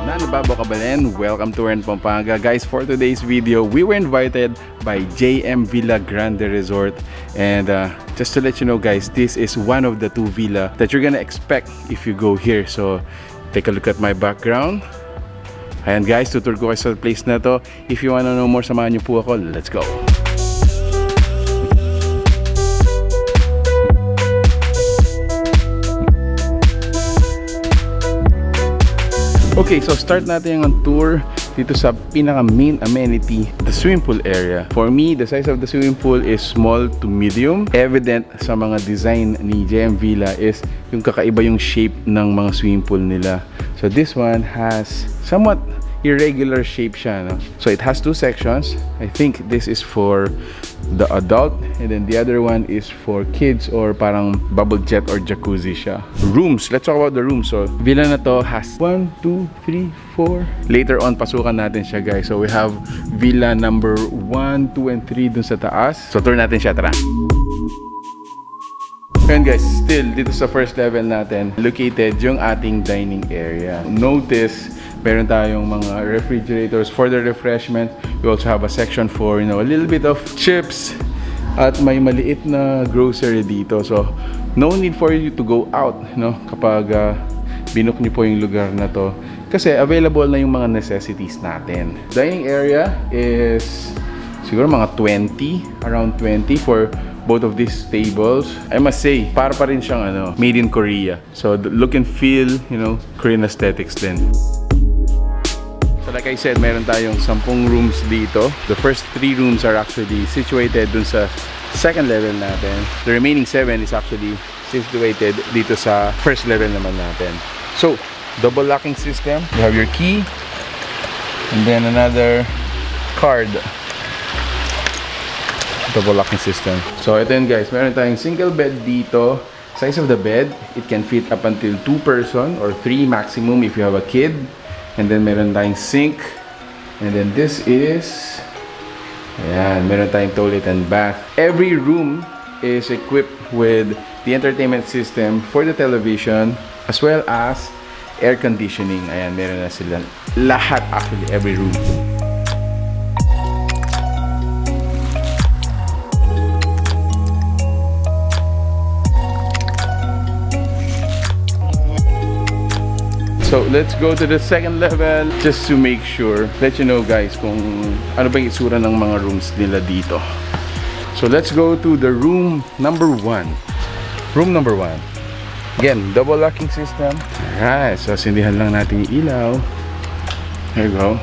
Manibaug Kabalen, welcome to Porac Pampanga. Guys, for today's video, we were invited by Villa Grande Resort, and just to let you know guys, this is one of the 2 villa that you're gonna expect if you go here. So take a look at my background. Ayan guys, tutur ko kayo sa place na to. If you wanna know more, samahan niyo po ako. Let's go! Okay, so start natin yung tour dito sa pinaka main amenity, the swimming pool area. For me, the size of the swimming pool is small to medium. Evident sa mga design ni Villa is yung kakaiba yung shape ng mga swimming pool nila. So this one has somewhat irregular shape siya, no? So it has 2 sections. I think this is for the adult, and then the other one is for kids, or parang bubble jet or jacuzzi siya. Rooms, let's talk about the rooms. So villa na to has 1, 2, 3, 4. Later on pasukan natin siya guys. So we have villa number 1, 2, and 3 dun sa taas. So tour natin siya, tara. And guys, still dito sa first level natin located yung ating dining area. Notice meron tayong mga refrigerators for the refreshment. We also have a section for, you know, a little bit of chips, at may maliit na grocery dito. So no need for you to go out, no, kapag binook niyo po yung lugar na to, kasi available na yung mga necessities natin. Dining area is siguro mga 20, around 20 for both of these tables. I must say, para pa rin siyang made in Korea. So the look and feel, you know, Korean aesthetics din. So like I said, meron tayong 10 rooms dito. The first 3 rooms are actually situated dun sa second level natin. The remaining 7 is actually situated dito sa first level naman natin. So, double locking system. You have your key and then another card. Double locking system. So ito yun guys, meron tayong single bed dito. Size of the bed, it can fit up until 2 person or 3 maximum if you have a kid. And then meron tayong sink. And then this is, ayan, meron tayong toilet and bath. Every room is equipped with the entertainment system for the television, as well as air conditioning. Ayan, meron na sila lahat, actually every room. So let's go to the second level just to make sure, let you know guys kung ano ba yung itsura ng mga rooms nila dito. So let's go to the room number 1. Room number 1. Again, double locking system. Alright, so sindihan lang natin yung ilaw. There you go.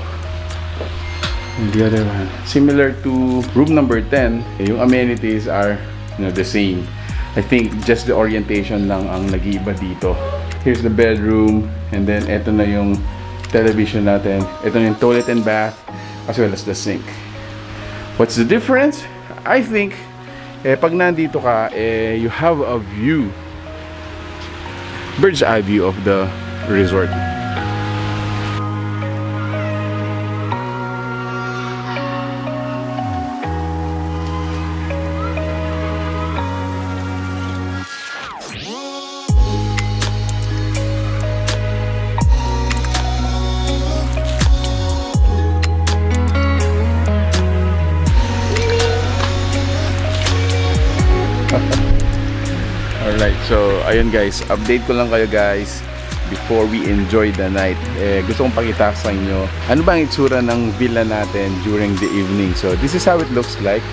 And the other one, similar to room number 10, yung amenities are, you know, the same. I think just the orientation lang ang nag-iiba dito. Here's the bedroom, and then ito na yung television natin. Ito na yung toilet and bath, as well as the sink. What's the difference? I think, pag nandito ka, you have a view, bird's eye view of the resort. Alright, so ayun guys, update ko lang kayo guys before we enjoy the night. Gusto kong pakita sa inyo ano ba ang itsura ng villa natin during the evening. So this is how it looks like.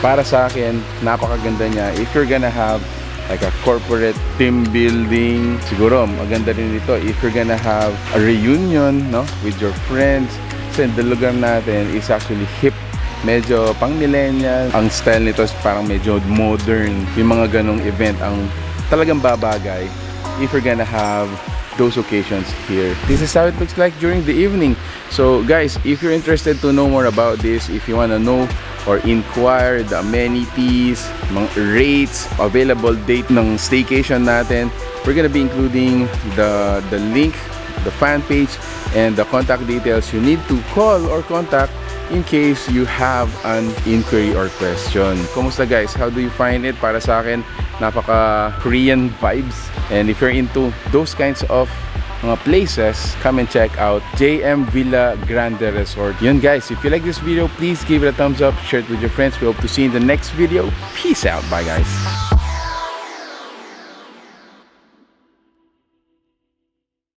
Para sa akin, napakaganda niya. If you're gonna have like a corporate team building, siguro maganda rin ito. If you're gonna have a reunion, no, with your friends. Kasi the lugar natin is actually hip, medyo pang millennial. Ang style nito is parang medyo modern. Yung mga ganong event ang talagang babagay if you're gonna have those occasions here. This is how it looks like during the evening. So guys, if you're interested to know more about this, if you wanna know or inquire the amenities, mga rates, available date ng staycation natin, we're gonna be including the link, the fan page, and the contact details you need to call or contact in case you have an inquiry or question. Kumusta guys? How do you find it? Para sa akin, napaka Korean vibes. And if you're into those kinds of mga places, come and check out JM Villa Grande Resort. Yun guys, if you like this video, please give it a thumbs up, share it with your friends. We hope to see you in the next video. Peace out. Bye guys.